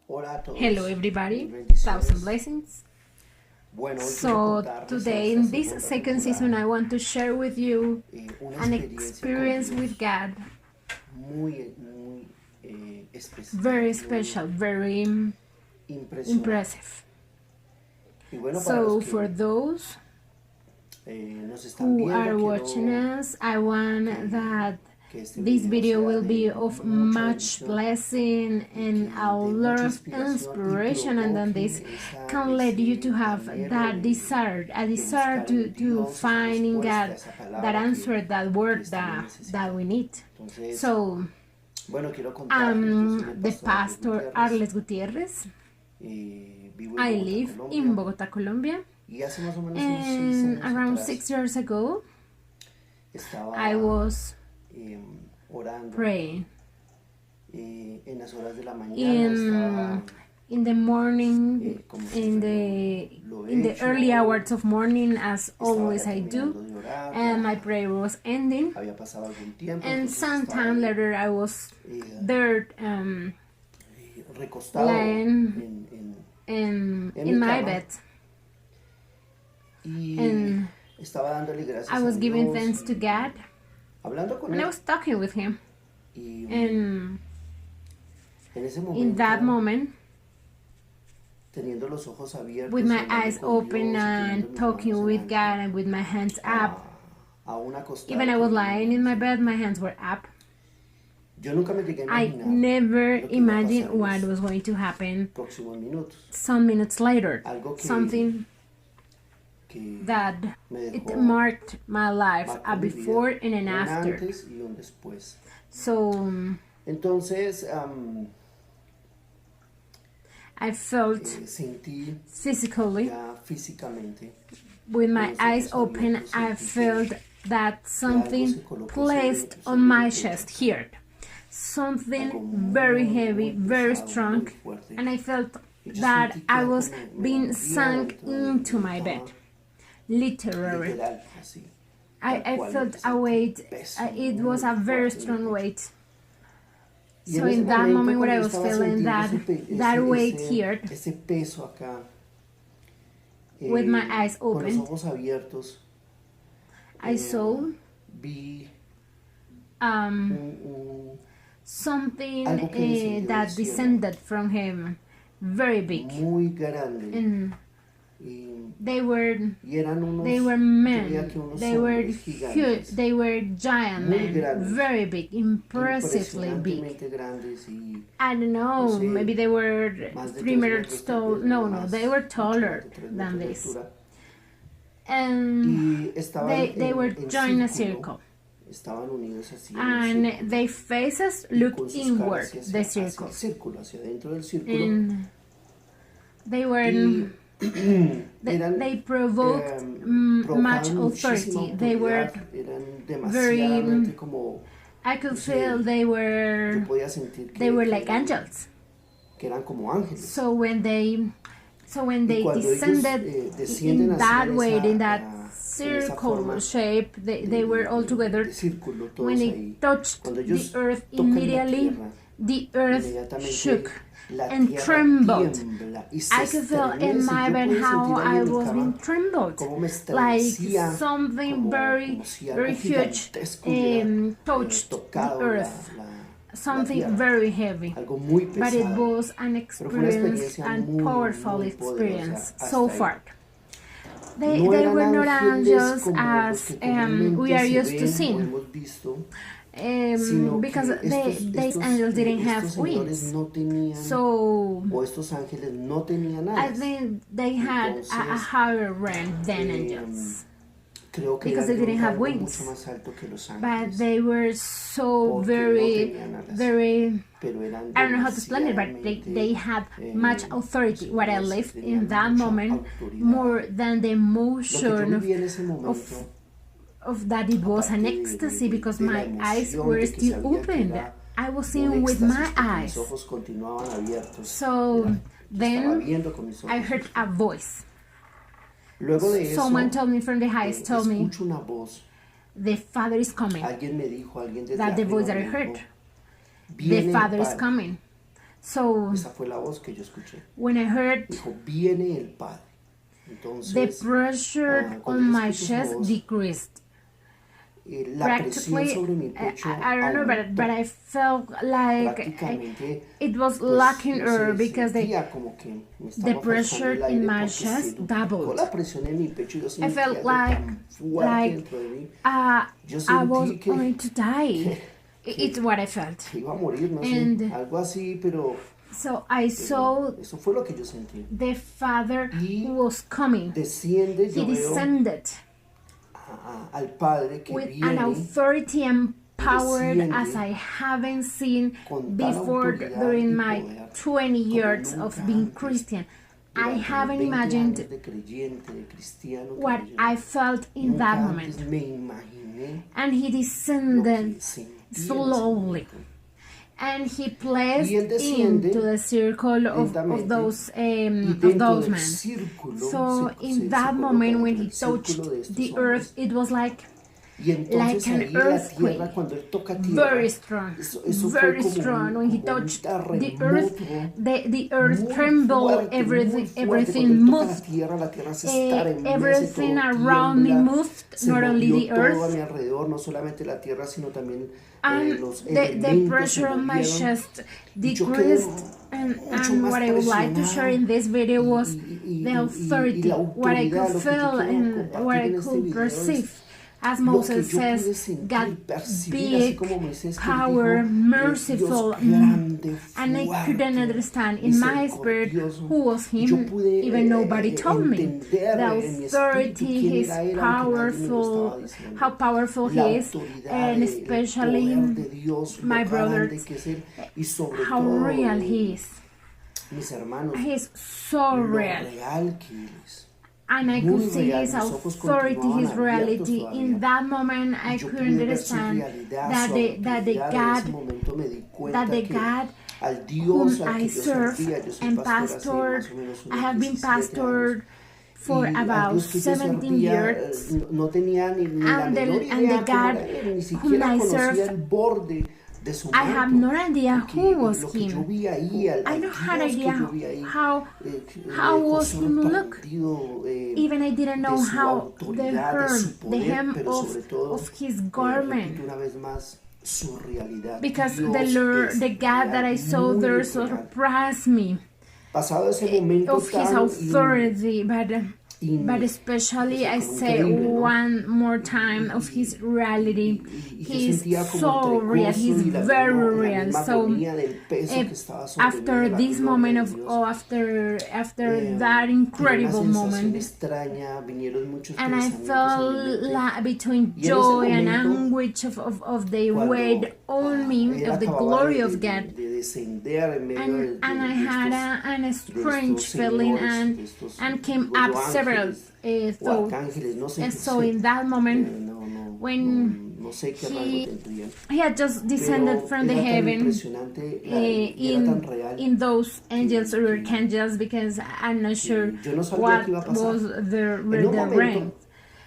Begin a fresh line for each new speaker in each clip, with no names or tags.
Hola a todos.
Hello everybody,
Bendiciones.
thousand blessings.
Bueno, hoy
So
quiero contarles
today
esta
in this
segunda
second
temporada,
season I want to share with you
una
an
experiencia
experience
con
with
Dios
God,
muy especial,
very
muy
special, very
impresionante.
impressive.
Y bueno, para
So
los que
for those
nos están
who are
viendo,
watching us, I want that
que este
this video
sea
will
de
be of
mucha
much
bendición,
blessing and
que
a
de
lot
mucha
of
inspiración
inspiration, and then
provoque
this
esa-
can lead you to
ese
have
anhelo
that desire, a desire
buscar en
to
Dios esa
find in
respuesta,
God
esa palabra
that answer,
que
that word
estamos
that we need.
Entonces,
So
bueno, quiero contarles, yo soy el
the
pastor
pastor
Arles
Arles Gutierrez.
vivo
I
en Bogotá,
live
Colombia,
in Bogotá, Colombia,
y hace más o menos unos 6
and
años
around
atrás
6 years ago
estaba
I was
orando
praying
en las horas de la mañana, estaba
in the morning,
como
in
siempre lo he
the
hecho,
early hours of morning, as
estaba
always
ya
I do,
terminando de orar,
and my prayer was ending,
había pasado algún tiempo,
and
entonces
some
estaba
time
ahí,
later I was there
recostado
lying
en
in
mi
my
cama,
bed,
y
and
estaba dándole gracias
I was
a
giving
Dios
thanks to
y
God,
hablando con
and I
él,
was talking with him,
y
and
en ese
in that moment,
teniendo los ojos abiertos,
with my
hablando
eyes
con
open
Dios y teniendo
and
mis
talking
manos en
with
alto,
God and with my hands up,
aún acostado
even I was
con
lying in my bed, my hands were up.
Yo nunca me llegué a
I
imaginar
never
lo que iba a pasar
imagined
en
what
los
was going to happen
próximos minutos.
some minutes later.
Algo que
Something
que
that
me
it
dejó
marked my life,
marcó
a
mi
before
vida,
and an
un
after.
antes y un después.
So
Entonces
I felt
sentí
physically,
ya físicamente,
with my
con los
eyes
ojos
open,
abiertos,
I
sentí
felt that something
se colocó
placed
sobre
on my
mi pecho.
chest here.
Algo
Something very
muy,
heavy,
muy
very
pesado,
strong,
muy fuerte.
and I felt
Y yo
that
sentí que
I
algo
was
me
being
movía
sunk
dentro de mí,
into my bed,
estaba
literally.
literal, así,
I
tal cual,
felt
me
a
sentí
weight,
peso
it
muy
was a very
fuerte en el
strong
pecho.
weight.
Y
So
en ese
in that
momento,
moment when
cuando
I
yo
was
estaba
feeling
sintiendo
that weight here,
ese peso acá,
with my eyes
con los
open,
ojos abiertos,
I saw
vi
something
algo que descendió
that
del cielo,
descended from him, very big,
muy grande,
and
y
they were
eran yo
men,
veía que unos
they were
hombres
huge,
gigantes,
they were giant
muy
men,
grandes,
very big, impressively big.
impresionantemente grandes, y
I don't know,
no sé,
maybe they were
más de
3
3
meters
metros,
tall.
tal vez,
No,
más,
they were
mucho más
taller
de 3
than
metros de
this.
altura,
And
y estaban
they were
en
joined a
círculo,
circle,
estaban unidos así en un
and
círculo,
their faces
y
looked
con sus
inward,
caras
the
hacia el
circles,
círculo, hacia dentro del círculo,
and they were
y
they provoked much
provocaban muchísima
authority. They were
autoridad, eran
very
demasiadamente como,
I could
no sé,
feel they
yo
were
podía sentir
like angels.
que eran como ángeles.
So when they
cuando
descended
ellos, descienden
in
así
that
en
way,
esa,
in that
en esa
circle
forma
shape, they were all together.
de círculo, todos
When
ahí,
they touched
cuando
the
ellos
earth,
tocan la
immediately
tierra,
the earth
inmediatamente
shook
la
and
tierra
trembled.
tiembla y se
I could feel in
estremece.
my
Yo
bed
podía
how
sentir ahí
I
en mi
was
cama
being trembled,
cómo me
like
estremecía,
something
como
very
si algo
very huge
gigantesco hubiera
touched the
tocado
earth,
la
something
tierra,
very heavy.
algo muy
But it
pesado,
was an
pero fue una
experience
experiencia
and
muy,
powerful
muy
experience
poderosa
so
hasta ahí.
far.
No
They
eran
were not
ángeles
angels
como los
as
que comúnmente
we are
se
used to
ven o
seeing,
hemos visto, sino
because
que
these angels didn't have
estos señores
wings.
no tenían,
So
o estos ángeles no tenían
I
alas.
think they had a
Entonces,
higher rank than angels,
creo que
because they
eran
didn't
de un
have
rango
wings.
mucho más alto que los
but
ángeles,
they were so
porque no
very,
tenían alas,
very,
pero eran
I don't know how to explain it, but they had much authority. What I lived in that moment, more than the
Lo que yo
emotion
viví en ese momento,
of that it was an ecstasy, because my eyes were still open. I was seeing with my eyes.
mis ojos continuaban abiertos.
So
Estaba
then
viendo con mis ojos.
I heard a voice.
Luego de eso,
Someone told me from the highest, told me,
escucho una voz.
the Father is coming.
Alguien me dijo, alguien desde
That the
arriba
voice that I
me
heard.
dijo,
The
"Viene el
Father is
Padre".
coming. So
Esa fue la voz que yo escuché.
when I heard
Dijo, viene el Padre.
the
Entonces,
pressure
cuando
on
yo
my
escucho esa
chest
voz,
decreased.
la presión
Practically,
sobre mi pecho
I don't know,
aumentó.
but I felt like
Prácticamente,
it was
pues,
lacking
no
air
sé,
because
sentía como que me
the
estaba
pressure
faltando el
in
aire
my
porque se
chest
duplicó
doubled.
la presión en mi pecho y yo
I
sentía
felt
algo
like
tan fuerte dentro de mí. Yo
I was
sentí que,
going to die. It's what I felt.
que iba a morir, no
And
sé, algo así, pero
so I saw
eso fue lo que yo sentí.
the Father
Y
who was coming.
desciende,
He
yo veo
descended
al Padre que
with
viene
an authority and power
desciende
as I haven't seen
con tal
before
autoridad
during
y
my
poder
20
como
years
nunca
of being
antes.
Christian. I
Durante
haven't
mis 20
imagined
años de creyente, de cristiano que
what
yo
I felt in
nunca
that
antes
moment.
me imaginé
And he
lo que
descended
sentí en ese
slowly.
momento.
And he placed
Y él desciende
into the circle of
lentamente,
those
y
of
dentro
those
del
men.
círculo
So in that
coloca
moment when
dentro
he
del círculo
touched
de estos
the
hombres.
earth, it was like
Y entonces
an
ahí en la
earthquake,
tierra, cuando él toca tierra,
very strong,
eso fue
very
como
strong. When he
como un
touched the earth,
terremoto
the earth
muy
trembled,
fuerte, muy
everything
fuerte. Cuando
everything
él toca
moved.
la tierra se estremece,
Everything
todo
around me
tiembla,
moved,
se
not only
movió
the
todo a
earth.
mi alrededor, no solamente la tierra, sino también
And
los
the
elementos se
pressure on my
movieron.
chest
Y yo quedé
decreased,
mucho
and
más
what I would like to share in this video was the authority,
la
what I
autoridad,
could
lo que yo
feel
quiero
and
compartir
what I
en este
could
video es
perceive. As
lo que
Moses
yo pude
says,
sentir,
God
percibir, así
big,
como Moisés que
power,
dijo,
merciful,
Dios grande,
and I couldn't
fuerte,
understand in my spirit
misericordioso.
who was
Y yo
him,
pude
even nobody told me.
entender
The
en mi espíritu
authority,
quién
his
era él, aunque nadie me lo
powerful,
estaba diciendo.
how powerful
La
he is,
autoridad,
and
el
especially
poder de Dios,
my
lo
brother,
grande que es él, y sobre
how
todo,
real he is.
mis hermanos,
He's so
lo
real.
real que él es.
And I
Muy
could see
real,
his
mis ojos
authority,
continuaban
his reality.
abiertos
In
todavía.
that moment, I
Yo
could
pude ver su
understand
realidad,
that
su
that the
autoridad. En ese
God,
momento me di cuenta
that the
que
God
al Dios
whom
al que
I
yo
serve
servía, yo soy
and
pastor hace
pastored,
más o menos
I have been
17 años.
pastored for
Y al
about
Dios que yo
17
servía,
years.
no tenía ni la
And
menor
the
idea cómo
God
era él, ni
whom
siquiera
I
conocía
serve,
el borde de su
I have
manto.
no idea
Porque
who was
lo que yo
him.
vi ahí, al
I don't have
Dios que
idea
yo vi ahí,
how
me dejó
was him look.
sorprendido
Even I didn't know
de su
how the
autoridad, de su
hem, the
poder,
hem
pero sobre todo,
of his
repito
garment.
una vez más, su realidad.
Because
Dios
the Lord,
es
the God that I
real,
saw
muy
there
real.
surprised me
Pasado ese momento
of his
tan
authority, but especially I say one more time of his reality. He's so real. He's very real. So after this moment after that incredible moment, and I felt between joy and anguish of the weight on me of the glory of God, and I had a strange feeling and came up several thoughts. And so in that moment, when he had just descended from the heaven in those angels or archangels, because I'm not sure what was the rank,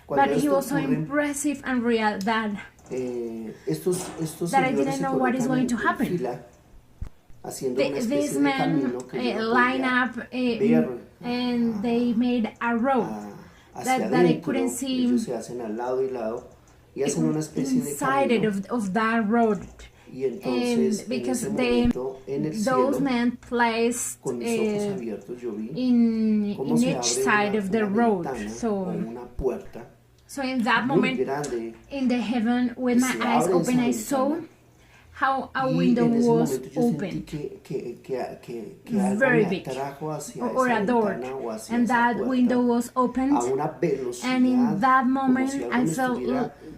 but he was so impressive and real that I didn't know what is going to happen. These men line up and they made a road that I couldn't see inside of that road. And because those men placed in each side of the road. So in that moment, in the heaven, with my eyes open, I saw how a window was open, very big, or a door, and that window was opened, and in that moment I felt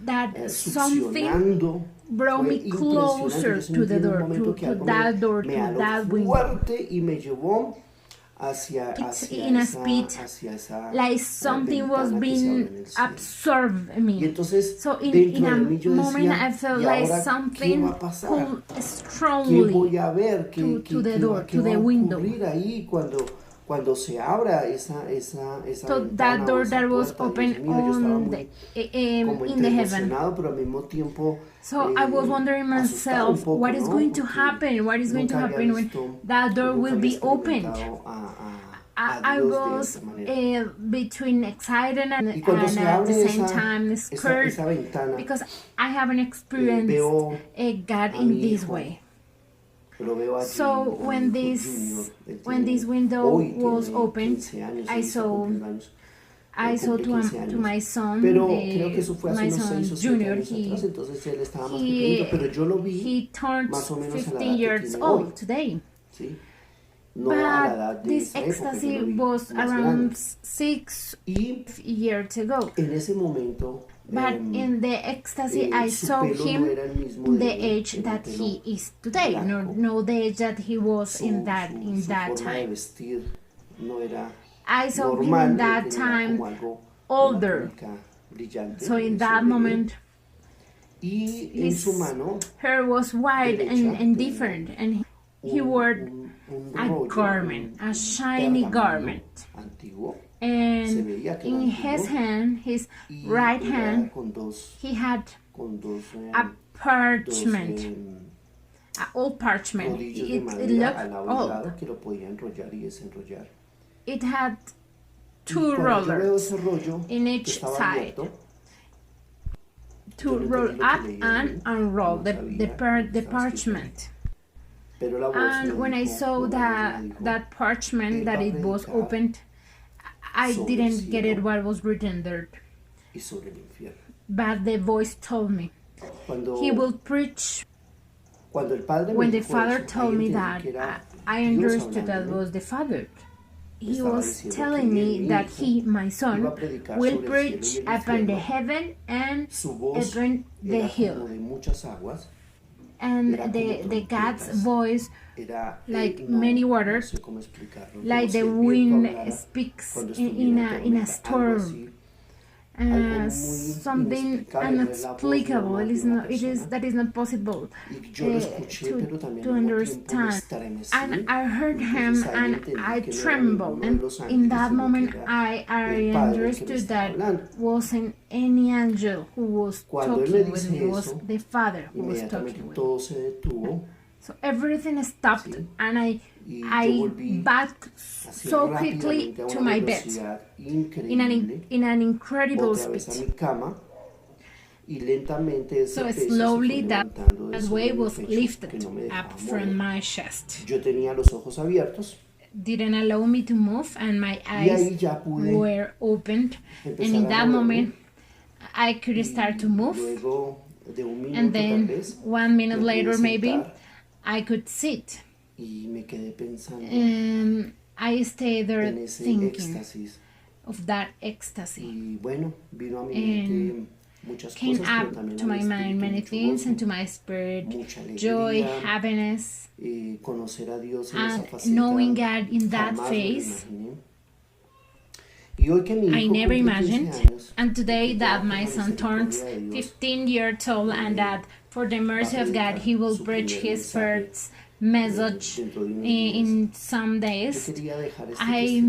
that something brought me closer to the door, to that door, to that window. It's in a speed, like something was being absorbed in me. So in a moment I felt like something pulled strongly to the door, to the window.
cuando se abra esa
So that door that was open on the, in the heaven.
Pero al mismo tiempo,
so I was wondering myself, what is going to happen? What is going to happen when that door will be opened? I was between excited and at the same time scared because I haven't experienced God in this way. So when this window was opened, I saw to my son, my son Junior, he turned 15 years old today. But this ecstasy was around 6 years ago. But in the ecstasy, I saw him the age that he is today, no the age that he was in that time. I saw him in that time older. So in that moment, his hair was white and different, and he wore a garment, a shiny garment. And in his hand, his right hand, he had a parchment, an old parchment. It looked old. It had 2 rollers in each side to roll up and unroll the parchment. And when I saw that parchment, that it was opened, I didn't get it what was written there. But the voice told me, he will preach. When the Father told me that, I understood that was the Father. He was telling me that he, my son, will preach upon the heaven and upon the hill. And the God's voice, like many waters, like the wind speaks in a storm, something unexplicable. That is not possible to understand. And I heard him and I trembled. And in that moment, I understood that wasn't any angel who was talking with me. It was the Father who was talking with me. So everything stopped, and I backed so quickly to my bed in an incredible speed. So slowly that weight was lifted up from my chest. Didn't allow me to move, and my eyes were opened, and in that moment I could start to move, and then 1 minute later maybe I could sit. And I stayed there thinking of that ecstasy. And came up to my mind many things, and to my spirit, joy, happiness, and knowing God in that phase. I never imagined, and today that my son turns 15 years old, and that for the mercy of God he will preach his first message in some days. I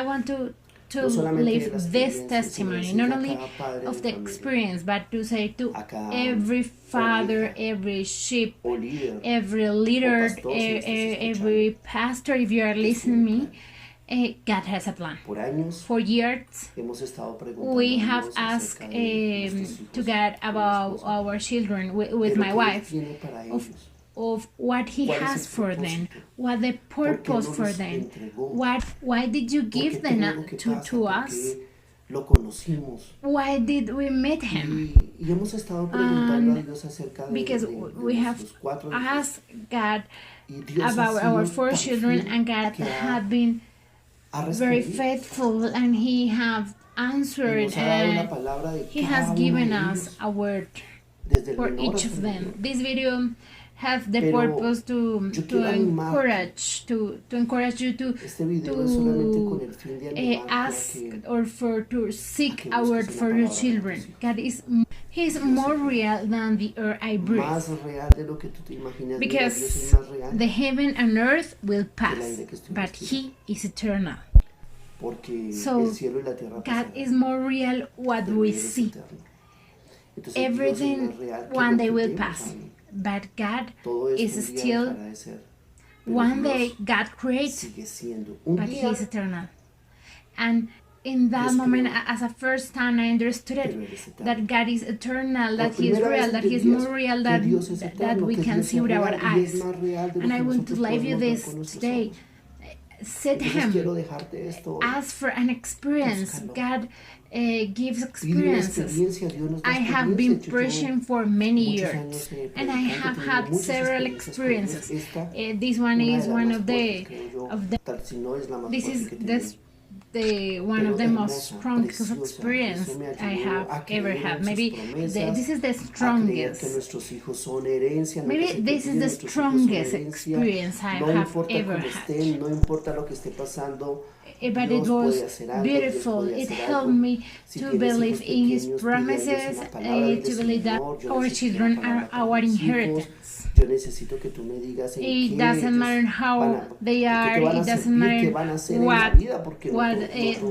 want to leave this testimony, not only of the experience, but to say to every father, every sheep, every leader, every pastor, if you are listening to me, God has a plan. For years, we have asked to God about our children with my wife, of what He has for them, what the purpose for them, why did you give them to us? Why did we meet Him? Because we have asked God about our 4 children, and God had been very faithful, and He have answered, and He has given us a word for each of them. This video have the
Pero
purpose to encourage you to
este video es solamente con el fin de animarte
ask
a que,
or to
a
seek
que
a word
busques
for
una
your
palabra para tus
children.
hijos.
God is He's more real than the air I breathe.
Más real de lo que tú te imaginas. Mira, Dios es
Because
más real
the heaven and earth will
que el
pass,
aire que estoy
but
respirando.
He is eternal.
Porque
So,
el cielo y la tierra
God
pasarán,
is more real what
pero
we
Él es
see.
eterno. Entonces, Dios es
Everything
más real que
one
lo
day
que
will
vemos
pass,
ahí.
but God
Todo esto
is
un día
still
dejará de ser, pero
one
Dios
day God creates,
sigue siendo un
but
día,
He is eternal. And in that
Dios
moment,
creó,
as a first time, I understood
pero
it,
Él es eterno.
that God is eternal,
Por
that He is
primera vez
real, that He is
entendías
more real
que Dios es
that
eterno,
we
que
can
Dios
see
es
with our
real y es
eyes.
más real de lo
And I
que
want to
nosotros
leave you
podemos ver
this
con nuestros
today.
ojos.
Sit
Entonces quiero
Him.
dejarte esto hoy.
Ask for an experience.
Búscalo.
God gives
Pide una
experiences.
experiencia, Dios nos da
I have
experiencia.
been
Yo
preaching
llevo
for many
muchos
years,
años
and I
predicando,
have
he tenido
had
muchas
several
experiencias con Dios.
experiences.
Esta,
This one
una de
is
las
one
más
of
fuertes,
the
creo yo,
of the
tal si no es la más
this
fuerte
is
que he
this
tenido.
the one
Pero
of the most
hermosa,
strongest
preciosa.
experience
Eso me
I
ayudó
have
a
ever
creer
had.
en sus
Maybe
promesas,
this is the
a creer que
strongest.
nuestros hijos son herencia, no que
Maybe
se
this is
olviden,
the
nuestros hijos son
strongest
herencia.
experience I
No
have
importa
ever
cómo
had.
estén, no importa lo que esté pasando,
But it
Dios puede
was
hacer algo, Dios
beautiful.
puede
It
hacer
helped
algo.
me
Si
to
tienes
believe
hijos
in His
pequeños, pide a Dios
promises,
una palabra, dile,
to believe that
Señor, yo
our
necesito una
children are
palabra para
our
mis hijos,
inheritance.
yo necesito que tú me digas en
It
qué
doesn't
ellos
matter
van
how
a,
they
qué
are,
te van a
it doesn't
servir, qué
matter
van a hacer en la
what
vida, porque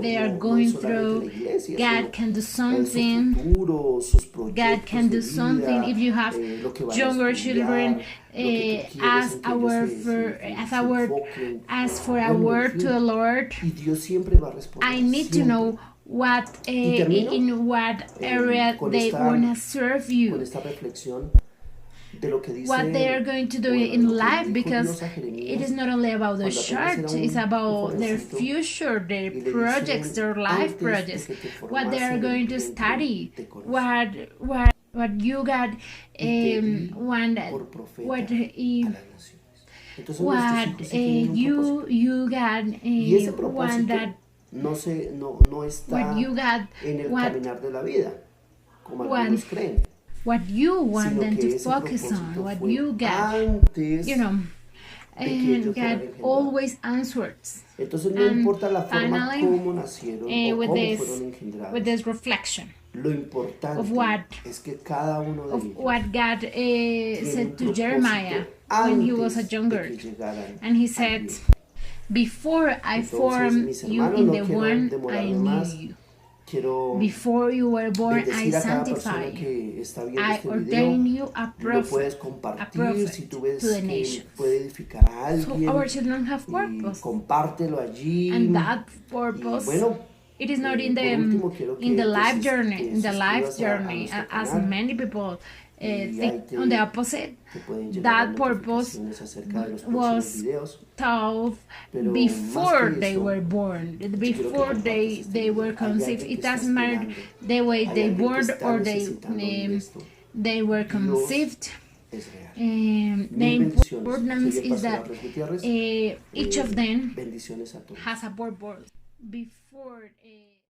they are
no
going
es solamente
through.
la iglesia,
God can do
sino su
something.
futuro, sus
God
proyectos
can
de
do something.
vida,
If you have
lo que van a
younger
estudiar,
children,
lo que tú quieres
ask
en que
a
ellos
word
se,
for
se,
as
se
a word,
enfoquen.
ask for a
Bueno, en
word to the
fin,
Lord.
y Dios siempre va a responder,
I need to
siempre.
know what
Y termino
in what area
con
they
esta,
wanna serve
con
you,
esta reflexión de lo que dice,
what they are going to do
bueno, de
in
lo que
life,
dijo
because
Dios a
it is
Jeremías
not only about the
cuando apenas
short,
era
it's about their
jovencito,
future, their
y le
projects,
dicen,
their life
antes de
projects,
que te
what they
formase
are
en el
going to
vientre,
study,
te conocí,
what you got
y te di
want
por profeta
what
a las naciones. Entonces
what
nuestros hijos sí tienen un propósito.
you got
Y ese
one
propósito
that
no está
what you got
en el
what
caminar de la vida, como
what
algunos creen,
what you want
sino
them
que
to
ese
focus on,
propósito
what
fue
you got,
antes
you know,
de que
and
ellos fueran
God
engendrados.
always answers.
Entonces no
And
importa la forma
finally,
como nacieron o
with
cómo fueron
with
engendrados,
this reflection
lo importante
of what
es que cada uno de
of
ellos
what God
tiene un
said to
propósito
Jeremiah when he was a
antes
younger,
de que llegaran
and he
al
said,
bien.
"Before I
Entonces,
formed
mis
you
hermanos,
in
no
the
quiero
womb, I
demorarme
knew
más.
you.
Quiero
Before you were born, I
bendecir a cada
sanctified
persona
you.
que está viendo
I
este
ordained
video.
you a
Lo puedes
prophet
compartir si tú ves
to the
que
nations."
puede edificar a
So
alguien.
our children have
Y
purpose,
compártelo allí.
and that
Y
purpose,
bueno,
it is not in
por último quiero que
the
te
life journey,
te
in the life
suscribas a
journey,
nuestro
as
canal.
many people
Y ahí
think
te,
on the opposite.
te pueden llegar
That
las
purpose
notificaciones acerca de los próximos
was
videos.
told
Pero
before
más que
they
eso,
were born,
quiero que
before
compartas este
they were
video. Hay
conceived.
alguien
It
que está
doesn't matter
esperando.
the way
Hay
they
alguien que
born
está
or
necesitando oír esto.
they were
Dios
conceived.
es real.
The
Mil bendiciones.
importance
Soy el
is that
pastor Alfred Gutiérrez.
each of them
Bendiciones a todos.
has a purpose. Before